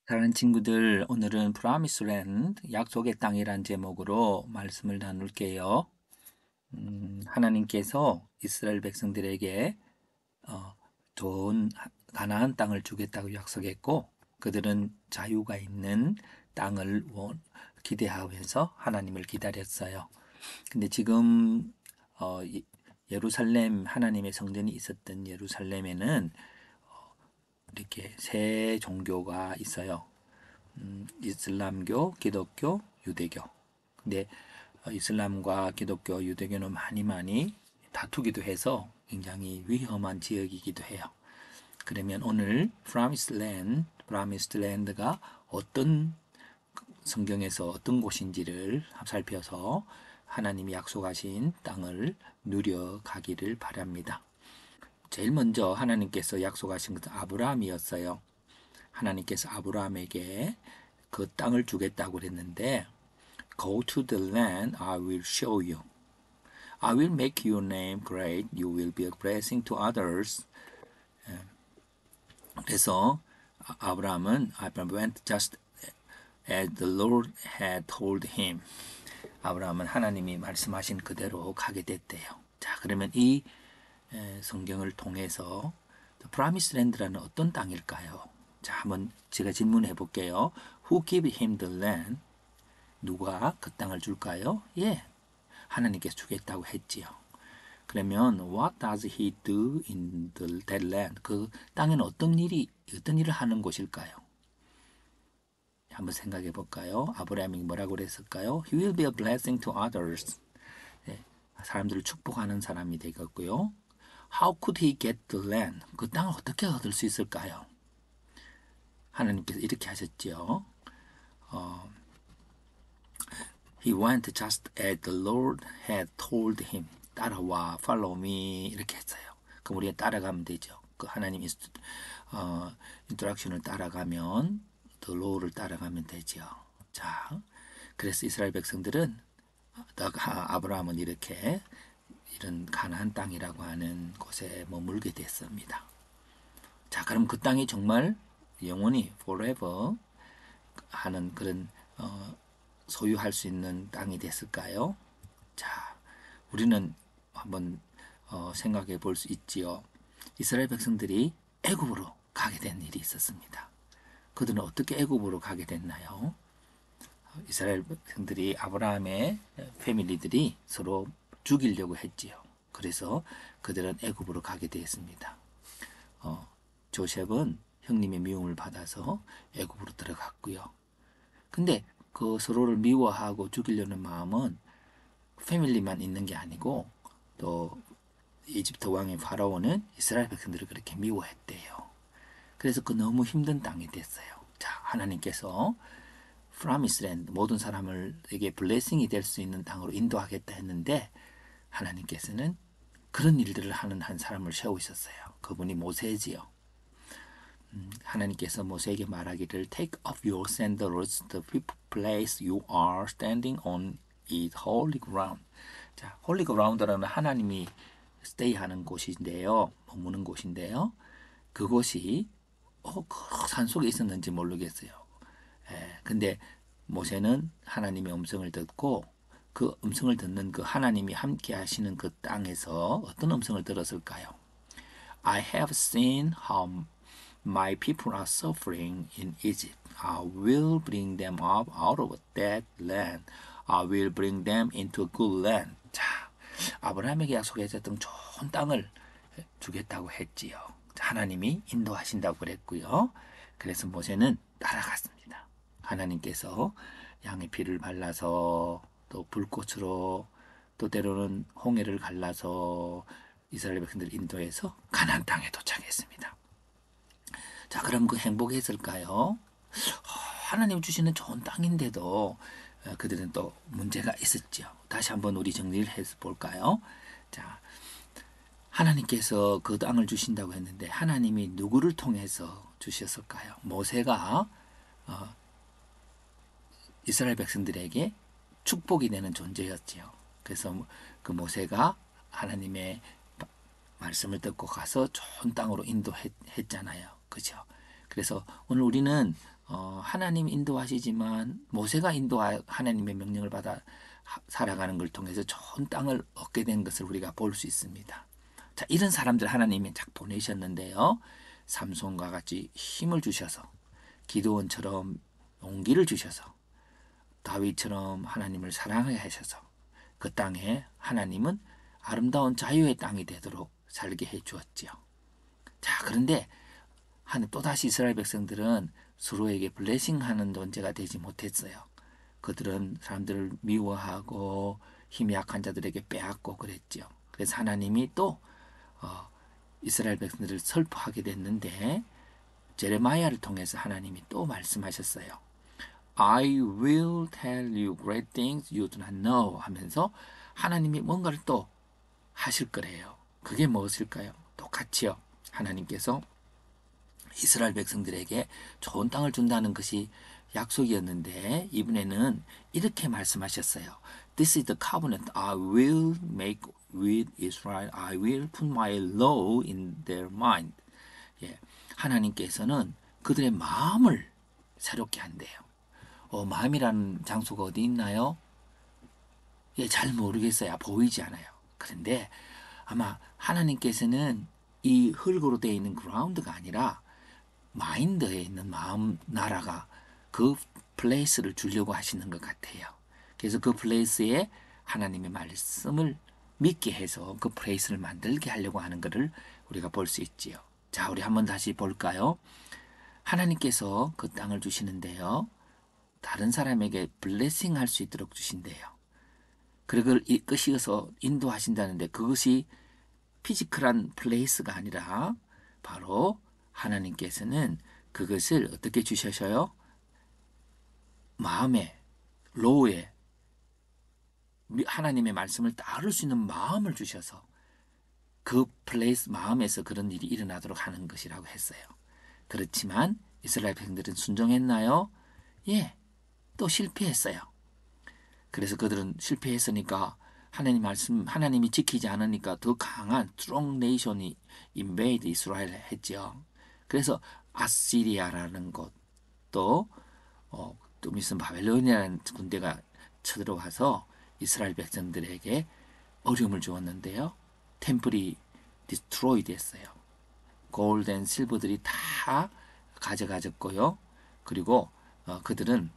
사랑하는 친구들, 오늘은 프라미스 랜드, 약속의 땅이란 제목으로 말씀을 나눌게요. 하나님께서 이스라엘 백성들에게 어, 좋은 가나안 땅을 주겠다고 약속했고, 그들은 자유가 있는 땅을 기대하면서 하나님을 기다렸어요. 근데 지금 예루살렘, 하나님의 성전이 있었던 예루살렘에는 이렇게 세 종교가 있어요. 이슬람교, 기독교, 유대교. 근데 이슬람과 기독교, 유대교는 많이 다투기도 해서 굉장히 위험한 지역이기도 해요. 그러면 오늘 프라미스드 랜드가 어떤 성경에서 어떤 곳인지를 살펴서 하나님이 약속하신 땅을 누려가기를 바랍니다. 제일 먼저 하나님께서 약속하신 것은 아브라함이었어요. 하나님께서 아브라함에게 그 땅을 주겠다고 그랬는데 Go to the land I will show you. I will make your name great. You will be a blessing to others. 그래서 아브라함은 Abraham went just as the Lord had told him. 아브라함은 하나님이 말씀하신 그대로 가게 됐대요. 자, 그러면 이 성경을 통해서 프라미스 랜드라는 어떤 땅일까요? 자, 한번 제가 질문해 볼게요. Who gave him the land? 누가 그 땅을 줄까요? 예, 하나님께서 주겠다고 했지요. 그러면 what does he do in that land? 그 땅에는 어떤 일을 하는 곳일까요? 한번 생각해 볼까요? 아브라함이 뭐라고 그랬을까요? He will be a blessing to others. 네, 사람들을 축복하는 사람이 되겠고요. How could he get the land? 그 땅을 어떻게 얻을 수 있을까요? 하나님께서 이렇게 하셨지요. He went just as the Lord had told him. 따라와, follow me 이렇게 했어요. 그럼 우리가 따라가면 되죠. 그 하나님 인스트럭션을 따라가면 the law를 따라가면 되죠. 자, 그래서 이스라엘 백성들은 아브라함은 이렇게 이런 가나안 땅이라고 하는 곳에 머물게 됐습니다. 자, 그럼 그 땅이 정말 영원히 forever 하는 그런 소유할 수 있는 땅이 됐을까요? 자, 우리는 한번 생각해 볼 수 있지요. 이스라엘 백성들이 애굽으로 가게 된 일이 있었습니다. 그들은 어떻게 애굽으로 가게 됐나요? 이스라엘 백성들이 아브라함의 패밀리들이 서로 죽이려고 했지요. 그래서 그들은 애굽으로 가게 되었습니다. 조셉은 형님의 미움을 받아서 애굽으로 들어갔고요. 근데 그 서로를 미워하고 죽이려는 마음은 패밀리만 있는 게 아니고 또 이집트 왕의 파라오는 이스라엘 백성들을 그렇게 미워했대요. 그래서 그 너무 힘든 땅이 됐어요. 자, 하나님께서 프라미스랜드 모든 사람을에게 블레싱이 될 수 있는 땅으로 인도하겠다 했는데 하나님께서는 그런 일들을 하는 한 사람을 세우셨어요. 그분이 모세지요. 하나님께서 모세에게 말하기를 Take off your sandals, the place you are standing on is holy ground. 자, holy ground라는 하나님이 스테이하는 곳인데요, 머무는 곳인데요. 그곳이 그 산속에 있었는지 모르겠어요. 근데 모세는 하나님의 음성을 듣고 그 음성을 듣는 그 하나님이 함께 하시는 그 땅에서 어떤 음성을 들었을까요? I have seen how my people are suffering in Egypt. I will bring them up out of that land. I will bring them into a good land. 자, 아브라함에게 약속했던 좋은 땅을 주겠다고 했지요. 하나님이 인도하신다고 그랬고요. 그래서 모세는 따라갔습니다. 하나님께서 양의 피를 발라서 또 불꽃으로 또 때로는 홍해를 갈라서 이스라엘 백성들 인도해서 가나안 땅에 도착했습니다. 자, 그럼 그 행복했을까요? 하나님 주시는 좋은 땅인데도 그들은 또 문제가 있었죠. 다시 한번 우리 정리를 해서 볼까요? 자, 하나님께서 그 땅을 주신다고 했는데 하나님이 누구를 통해서 주셨을까요? 모세가 이스라엘 백성들에게 축복이 되는 존재였지요. 그래서 그 모세가 하나님의 말씀을 듣고 가서 좋은 땅으로 인도했잖아요. 그죠? 그래서 오늘 우리는 하나님 인도하시지만 모세가 하나님의 명령을 받아 살아가는 걸 통해서 좋은 땅을 얻게 된 것을 우리가 볼 수 있습니다. 자, 이런 사람들 하나님이 쫙 보내셨는데요. 삼손과 같이 힘을 주셔서 기드온처럼 용기를 주셔서 다윗처럼 하나님을 사랑하게 하셔서 그 땅에 하나님은 아름다운 자유의 땅이 되도록 살게 해 주었지요. 자, 그런데 또다시 이스라엘 백성들은 서로에게 블레싱하는 존재가 되지 못했어요. 그들은 사람들을 미워하고 힘이 약한 자들에게 빼앗고 그랬죠. 그래서 하나님이 또 이스라엘 백성들을 설포하게 됐는데 제레마야를 통해서 하나님이 또 말씀하셨어요. I will tell you great things you do not know 하면서 하나님이 뭔가를 또 하실 거래요. 그게 무엇일까요? 똑같이요. 하나님께서 이스라엘 백성들에게 좋은 땅을 준다는 것이 약속이었는데 이번에는 이렇게 말씀하셨어요. This is the covenant I will make with Israel. I will put my law in their mind. 예, 하나님께서는 그들의 마음을 새롭게 한대요. 마음이라는 장소가 어디 있나요? 예, 잘 모르겠어요. 보이지 않아요. 그런데 아마 하나님께서는 이 흙으로 되어 있는 그라운드가 아니라 마인드에 있는 마음 나라가 그 플레이스를 주려고 하시는 것 같아요. 그래서 그 플레이스에 하나님의 말씀을 믿게 해서 그 플레이스를 만들게 하려고 하는 것을 우리가 볼 수 있지요. 자, 우리 한번 다시 볼까요? 하나님께서 그 땅을 주시는데요. 다른 사람에게 블레싱 할 수 있도록 주신대요. 그걸 이끄셔서 인도하신다는데 그것이 피지컬한 플레이스가 아니라 바로 하나님께서는 그것을 어떻게 주셔서요? 마음에, 로우에 하나님의 말씀을 따를 수 있는 마음을 주셔서 그 플레이스 마음에서 그런 일이 일어나도록 하는 것이라고 했어요. 그렇지만 이스라엘 백성들은 순종했나요? 예, 또 실패했어요. 그래서 그들은 실패했으니까 하나님이 지키지 않으니까 더 강한 strong nation이 invade 이스라엘을 했죠. 그래서 아시리아라는 곳도 좀 있으면 바벨론이라는 군대가 쳐들어와서 이스라엘 백성들에게 어려움을 주었는데요. 템플이 디스트로이 됐어요. 골드 앤 실버들이 다 가져가졌고요. 그리고 그들은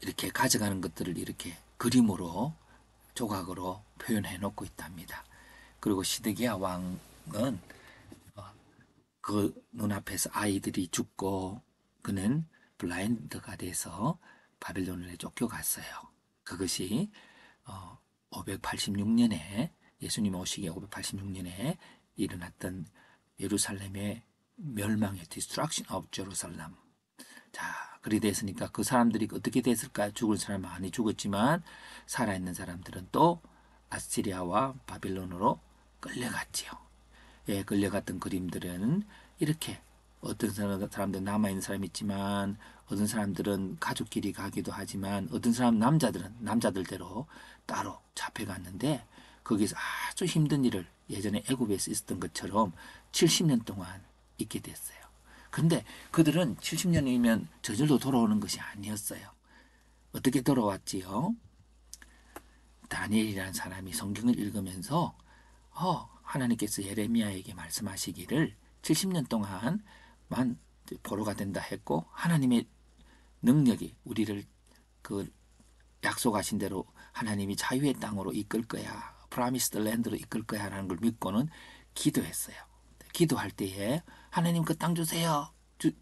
이렇게 가져가는 것들을 이렇게 그림으로 조각으로 표현해 놓고 있답니다. 그리고 시드기야 왕은 그 눈앞에서 아이들이 죽고 그는 블라인드가 돼서 바벨론에 쫓겨갔어요. 그것이 586년에 예수님 오시기 586년에 일어났던 예루살렘의 멸망의 Destruction of Jerusalem. 자, 그리 됐으니까 그 사람들이 어떻게 됐을까? 죽은 사람 많이 죽었지만 살아있는 사람들은 또 아시리아와 바빌론으로 끌려갔지요. 예, 끌려갔던 그림들은 이렇게 어떤 사람들은 남아있는 사람이 있지만 어떤 사람들은 가족끼리 가기도 하지만 어떤 사람 남자들은 남자들대로 따로 잡혀갔는데 거기서 아주 힘든 일을 예전에 애굽에서 있었던 것처럼 70년 동안 있게 됐어요. 근데 그들은 70년이면 저절로 돌아오는 것이 아니었어요. 어떻게 돌아왔지요? 다니엘이라는 사람이 성경을 읽으면서 하나님께서 예레미야에게 말씀하시기를 70년 동안만 포로가 된다 했고 하나님의 능력이 우리를 그 약속하신 대로 하나님이 자유의 땅으로 이끌 거야. 프라미스드 랜드로 이끌 거야 라는 걸 믿고는 기도했어요. 기도할 때에 하나님 그 땅 주세요.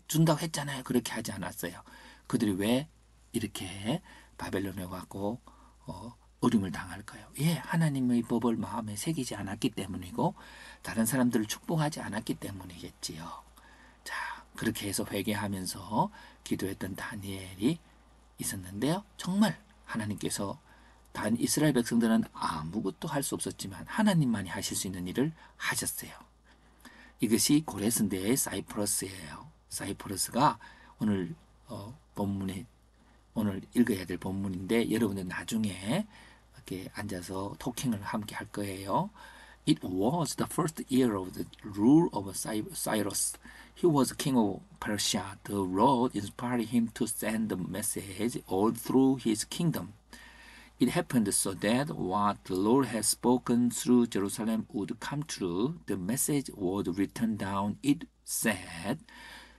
준다고 했잖아요. 그렇게 하지 않았어요. 그들이 왜 이렇게 바벨론에 왔고 어림을 당할까요? 예, 하나님의 법을 마음에 새기지 않았기 때문이고 다른 사람들을 축복하지 않았기 때문이겠지요. 자, 그렇게 해서 회개하면서 기도했던 다니엘이 있었는데요. 정말 하나님께서 이스라엘 백성들은 아무것도 할 수 없었지만 하나님만이 하실 수 있는 일을 하셨어요. 이것이 고레스인데의 사이프러스예요. 사이프러스가 오늘 본문에 오늘 읽어야 될 본문인데 여러분들 나중에 이렇게 앉아서 토킹을 함께 할 거예요. It was the first year of the rule of Cyrus. He was king of Persia. The Lord inspired him to send the message all through his kingdom. It happened so that what the Lord had spoken through Jerusalem would come true. The message was written down. It said,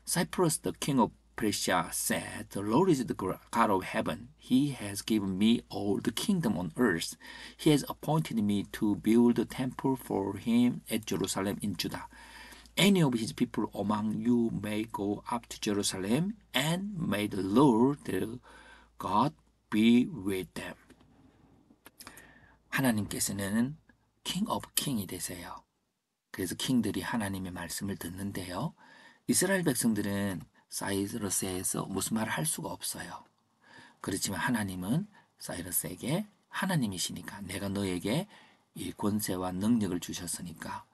Cyrus, the king of Persia, said, The Lord is the God of heaven. He has given me all the kingdom on earth. He has appointed me to build a temple for him at Jerusalem in Judah. Any of his people among you may go up to Jerusalem, and may the Lord their God be with them. 하나님께서는 king of king이 되세요. 그래서 킹들이 하나님의 말씀을 듣는데요. 이스라엘 백성들은 사이러스에서 무슨 말을 할 수가 없어요. 그렇지만 하나님은 사이러스에게 하나님이시니까 내가 너에게 이 권세와 능력을 주셨으니까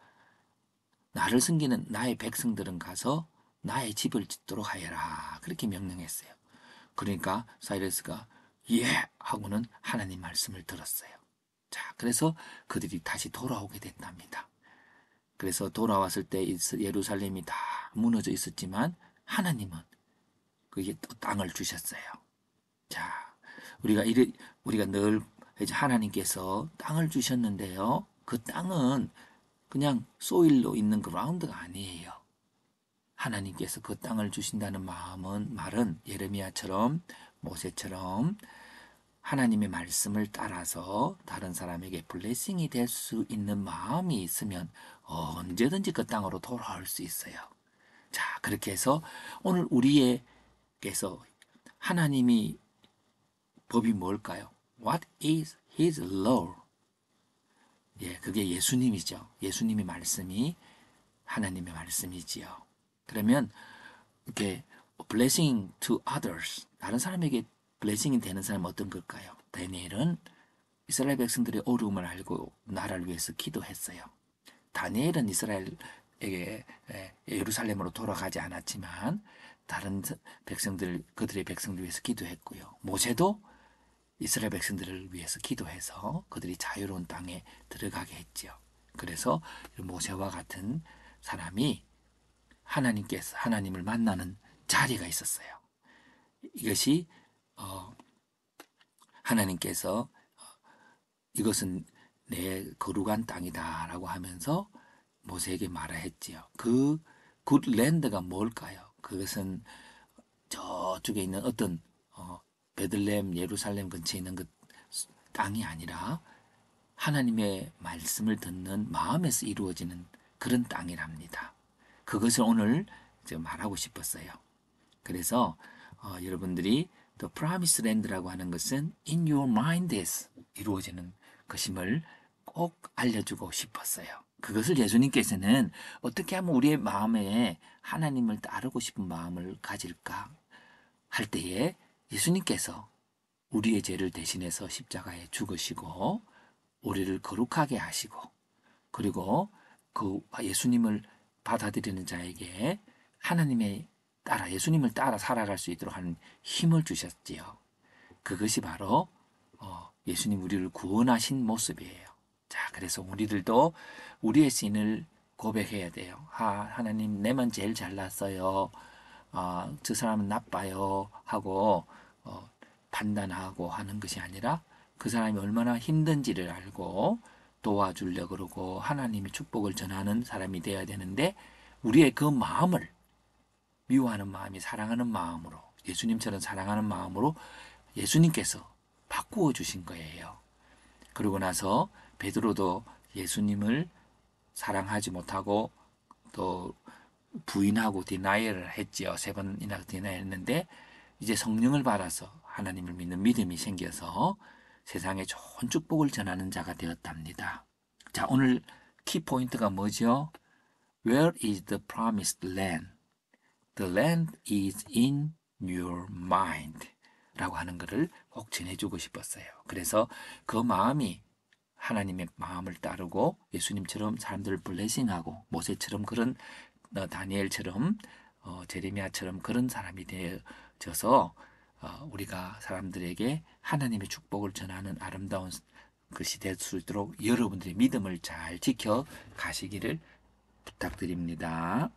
나를 섬기는 나의 백성들은 가서 나의 집을 짓도록 하여라. 그렇게 명령했어요. 그러니까 사이러스가 예 하고는 하나님 말씀을 들었어요. 자, 그래서 그들이 다시 돌아오게 됐답니다. 그래서 돌아왔을 때 예루살렘이 다 무너져 있었지만 하나님은 그게 또 땅을 주셨어요. 자, 우리가 늘 이제 하나님께서 땅을 주셨는데요. 그 땅은 그냥 소일로 있는 그라운드가 아니에요. 하나님께서 그 땅을 주신다는 말은 예레미야처럼 모세처럼 하나님의 말씀을 따라서 다른 사람에게 블레싱이 될 수 있는 마음이 있으면 언제든지 그 땅으로 돌아올 수 있어요. 자, 그렇게 해서 오늘 우리에게서 하나님이 법이 뭘까요? What is His law? 예, 그게 예수님이죠. 예수님의 말씀이 하나님의 말씀이지요. 그러면 이렇게 blessing to others, 다른 사람에게 블레싱이 되는 사람은 어떤 걸까요? 다니엘은 이스라엘 백성들의 어려움을 알고 나라를 위해서 기도했어요. 다니엘은 이스라엘에게 예루살렘으로 돌아가지 않았지만 다른 그들의 백성들 위해서 기도했고요. 모세도 이스라엘 백성들을 위해서 기도해서 그들이 자유로운 땅에 들어가게 했지요. 그래서 모세와 같은 사람이 하나님을 만나는 자리가 있었어요. 이것이 하나님께서 이것은 내 거룩한 땅이다라고 하면서 모세에게 말했지요. 그 굿랜드가 뭘까요? 그것은 저쪽에 있는 어떤 베들레헴, 예루살렘 근처에 있는 그 땅이 아니라 하나님의 말씀을 듣는 마음에서 이루어지는 그런 땅이랍니다. 그것을 오늘 제가 말하고 싶었어요. 그래서 여러분들이 The Promised Land라고 하는 것은 in your mind에서 이루어지는 것임을 꼭 알려주고 싶었어요. 그것을 예수님께서는 어떻게 하면 우리의 마음에 하나님을 따르고 싶은 마음을 가질까 할 때에 예수님께서 우리의 죄를 대신해서 십자가에 죽으시고 우리를 거룩하게 하시고 그리고 그 예수님을 받아들이는 자에게 예수님을 따라 살아갈 수 있도록 하는 힘을 주셨지요. 그것이 바로 예수님 우리를 구원하신 모습이에요. 자, 그래서 우리들도 우리의 신을 고백해야 돼요. 하나님 내만 제일 잘났어요. 저 사람은 나빠요 하고 판단하고 하는 것이 아니라 그 사람이 얼마나 힘든지를 알고 도와주려고 그러고 하나님의 축복을 전하는 사람이 되어야 되는데 우리의 그 마음을 미워하는 마음이 사랑하는 마음으로 예수님처럼 사랑하는 마음으로 예수님께서 바꾸어 주신 거예요. 그러고 나서 베드로도 예수님을 사랑하지 못하고 또 부인하고 디나이얼을 했지요. 3번이나 디나이얼했는데 이제 성령을 받아서 하나님을 믿는 믿음이 생겨서 세상에 좋은 축복을 전하는 자가 되었답니다. 자, 오늘 키포인트가 뭐죠? Where is the promised land? The land is in your mind 라고 하는 것을 꼭 전해주고 싶었어요. 그래서 그 마음이 하나님의 마음을 따르고 예수님처럼 사람들을 블레싱하고 모세처럼 그런 다니엘처럼 제레미야처럼 그런 사람이 되어져서 우리가 사람들에게 하나님의 축복을 전하는 아름다운 것이 될 수 있도록 여러분들의 믿음을 잘 지켜 가시기를 부탁드립니다.